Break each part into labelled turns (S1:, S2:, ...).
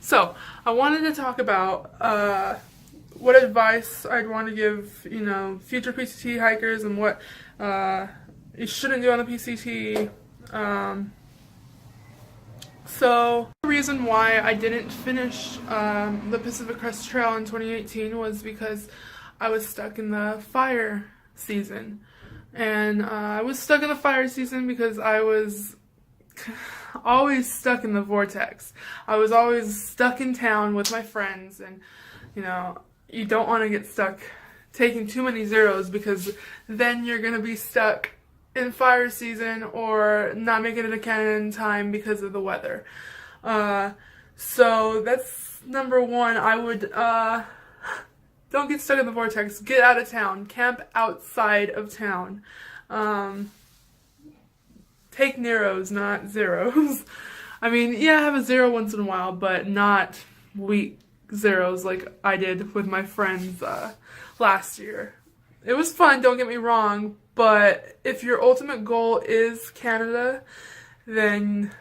S1: So, I wanted to talk about what advice I'd want to give, future PCT hikers and what you shouldn't do on the PCT. So, the reason why I didn't finish the Pacific Crest Trail in 2018 was because I was stuck in the fire season. And I was stuck in the fire season because I was always stuck in the vortex. I was always stuck in town with my friends, and you don't want to get stuck taking too many zeros because then you're going to be stuck in fire season or not making it to Canada in time because of the weather. So that's number one. I would don't get stuck in the vortex. Get out of town. Camp outside of town. Take Neros, not zeros. I mean, yeah, have a zero once in a while, but not weak zeros like I did with my friends last year. It was fun, don't get me wrong, but if your ultimate goal is Canada, then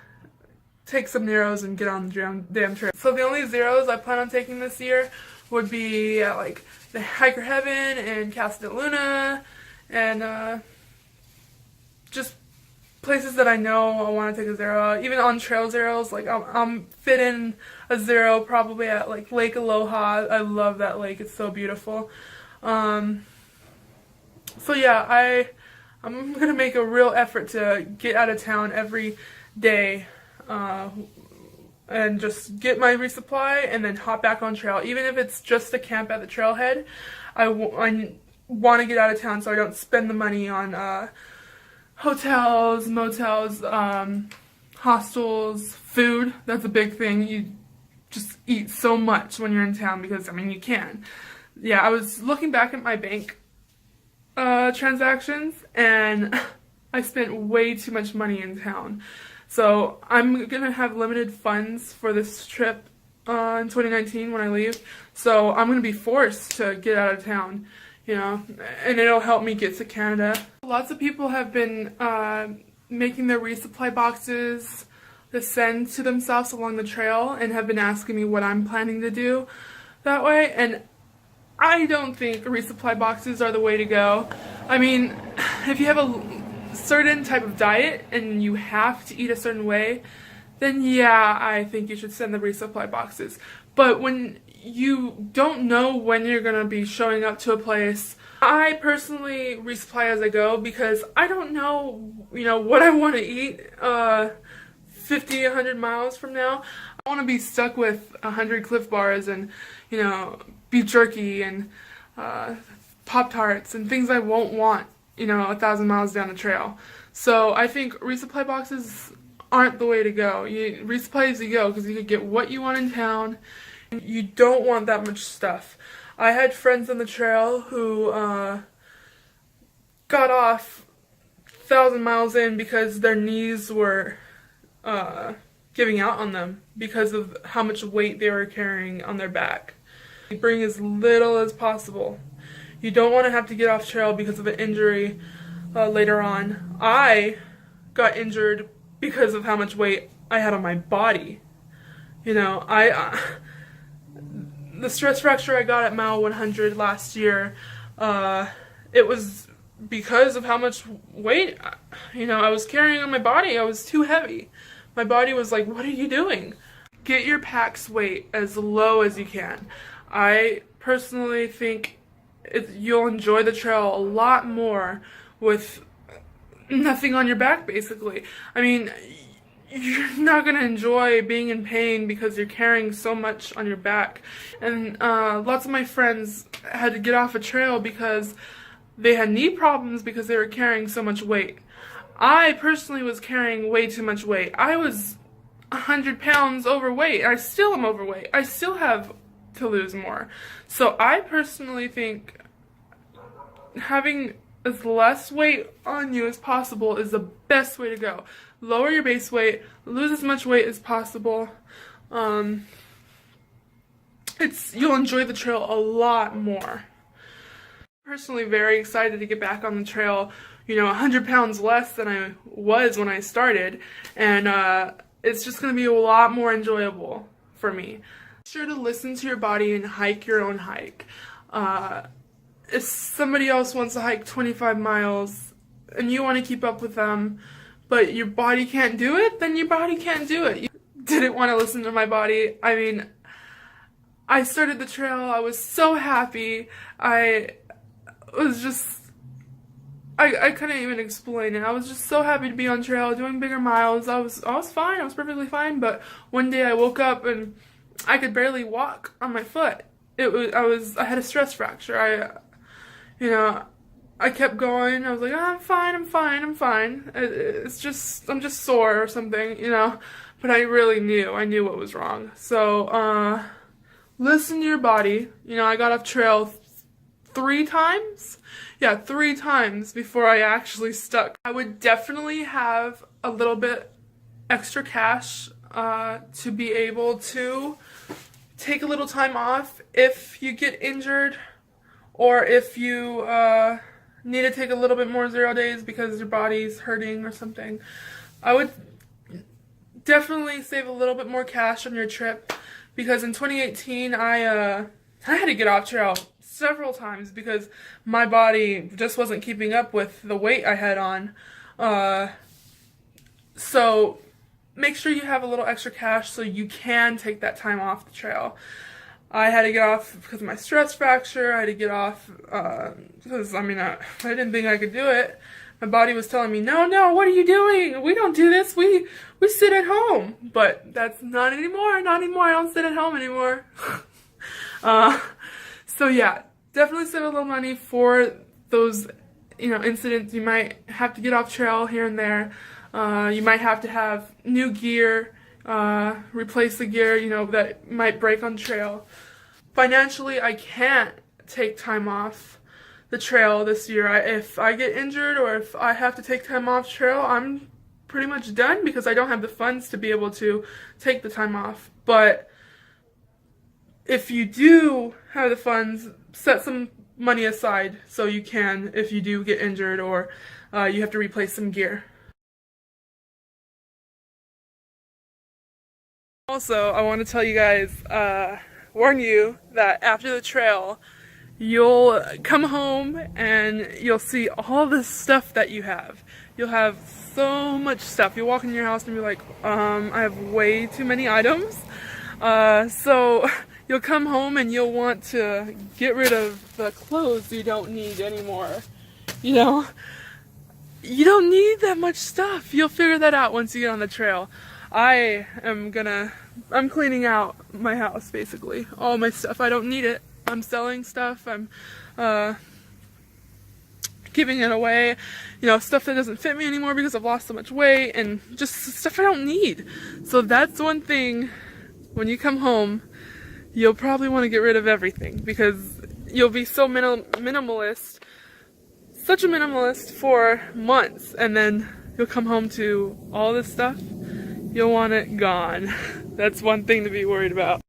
S1: take some Neros and get on the damn trail. So the only zeros I plan on taking this year would be like the Hiker Heaven and Casa de Luna, and just places that I know I want to take a zero. Even on trail zeros, like I'm fit in a zero probably at like Lake Aloha. I love that lake; it's so beautiful. So yeah, I'm gonna make a real effort to get out of town every day, and just get my resupply and then hop back on trail. Even if it's just to camp at the trailhead, I want to get out of town so I don't spend the money on hotels, motels, hostels, food. That's a big thing. You just eat so much when you're in town because, I mean, you can. Yeah, I was looking back at my bank transactions, and I spent way too much money in town. So I'm going to have limited funds for this trip in 2019 when I leave. So I'm going to be forced to get out of town, and it'll help me get to Canada. Lots of people have been making their resupply boxes to send to themselves along the trail and have been asking me what I'm planning to do that way. And I don't think resupply boxes are the way to go. I mean, if you have a certain type of diet and you have to eat a certain way, then yeah, I think you should send the resupply boxes. But when you don't know when you're going to be showing up to a place, I personally resupply as I go because I don't know, what I want to eat 50, 100 miles from now. I want to be stuck with 100 Cliff Bars and, beef jerky and Pop-Tarts and things I won't want, 1,000 miles down the trail. So I think resupply boxes aren't the way to go. You resupply as you go because you can get what you want in town. You don't want that much stuff. I had friends on the trail who got off 1,000 miles in because their knees were giving out on them because of how much weight they were carrying on their back. Bring as little as possible. You don't want to have to get off trail because of an injury later on. I got injured because of how much weight I had on my body. The stress fracture I got at mile 100 last year, it was because of how much weight, I was carrying on my body. I was too heavy. My body was like, what are you doing? Get your pack's weight as low as you can. I personally think you'll enjoy the trail a lot more with nothing on your back, basically. I mean, you're not going to enjoy being in pain because you're carrying so much on your back. And lots of my friends had to get off a trail because they had knee problems because they were carrying so much weight. I personally was carrying way too much weight. I was 100 pounds overweight. I still am overweight. I still have to lose more. So I personally think having as less weight on you as possible is the best way to go. Lower your base weight, lose as much weight as possible. You'll enjoy the trail a lot more. I'm personally very excited to get back on the trail, 100 pounds less than I was when I started, and it's just going to be a lot more enjoyable for me. Be sure to listen to your body and hike your own hike. If somebody else wants to hike 25 miles and you want to keep up with them, but your body can't do it, then your body can't do it. You didn't want to listen to my body. I mean, I started the trail, I was so happy. I couldn't even explain it. I was just so happy to be on trail, doing bigger miles. I was fine, I was perfectly fine, but one day I woke up and I could barely walk on my foot. I had a stress fracture. I kept going. I was like, oh, I'm fine. I'm just sore or something, but I knew what was wrong. So, listen to your body. I got off trail 3 times? Yeah, 3 times before I actually stuck. I would definitely have a little bit extra cash to be able to take a little time off if you get injured, or if you need to take a little bit more 0 days because your body's hurting or something. I would definitely save a little bit more cash on your trip, because in 2018 I had to get off trail several times because my body just wasn't keeping up with the weight I had on. So make sure you have a little extra cash so you can take that time off the trail. I had to get off because of my stress fracture. I had to get off because, I didn't think I could do it. My body was telling me, no, what are you doing? We don't do this. We sit at home. But that's not anymore. Not anymore. I don't sit at home anymore. So yeah, definitely save a little money for those, incidents. You might have to get off trail here and there. You might have to have new gear, replace the gear, that might break on trail. Financially, I can't take time off the trail this year. If I get injured or if I have to take time off trail, I'm pretty much done because I don't have the funds to be able to take the time off. But if you do have the funds, set some money aside so you can, if you do get injured or you have to replace some gear. Also, I want to tell you guys, warn you that after the trail, you'll come home and you'll see all this stuff that you have. You'll have so much stuff. You'll walk in your house and be like, I have way too many items. So you'll come home and you'll want to get rid of the clothes you don't need anymore. You don't need that much stuff. You'll figure that out once you get on the trail. I'm cleaning out my house, basically. All my stuff, I don't need it. I'm selling stuff, I'm giving it away, stuff that doesn't fit me anymore because I've lost so much weight, and just stuff I don't need. So that's one thing, when you come home, you'll probably want to get rid of everything, because you'll be so minimalist, such a minimalist for months, and then you'll come home to all this stuff. You'll want it gone. That's one thing to be worried about.